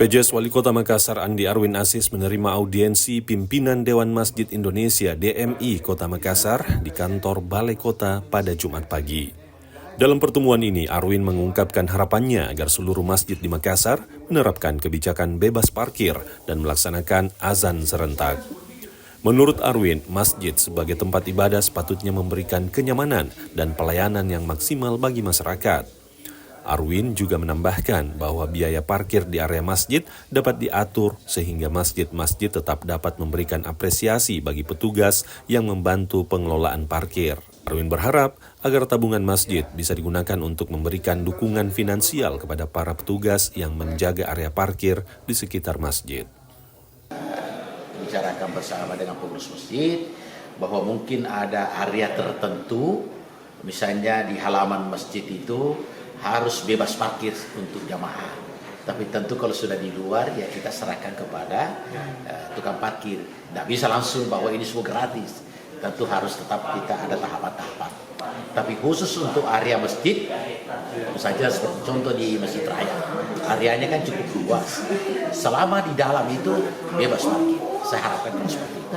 PJS Wali Kota Makassar Andi Arwin Aziz menerima audiensi pimpinan Dewan Masjid Indonesia DMI Kota Makassar di kantor Balai Kota pada Jumat pagi. Dalam pertemuan ini, Arwin mengungkapkan harapannya agar seluruh masjid di Makassar menerapkan kebijakan bebas parkir dan melaksanakan azan serentak. Menurut Arwin, masjid sebagai tempat ibadah sepatutnya memberikan kenyamanan dan pelayanan yang maksimal bagi masyarakat. Arwin juga menambahkan bahwa biaya parkir di area masjid dapat diatur sehingga masjid-masjid tetap dapat memberikan apresiasi bagi petugas yang membantu pengelolaan parkir. Arwin berharap agar tabungan masjid bisa digunakan untuk memberikan dukungan finansial kepada para petugas yang menjaga area parkir di sekitar masjid. Bicarakan bersama dengan pengurus masjid bahwa mungkin ada area tertentu, misalnya di halaman masjid itu harus bebas parkir untuk jamaah. Tapi tentu kalau sudah di luar ya kita serahkan kepada tukang parkir. Tidak bisa langsung bahwa ini semua gratis. Tentu harus tetap kita ada tahapan-tahapan. Tapi khusus untuk area masjid, tentu saja seperti contoh di Masjid Raya, areanya kan cukup luas. Selama di dalam itu bebas parkir. Saya harapkan seperti itu.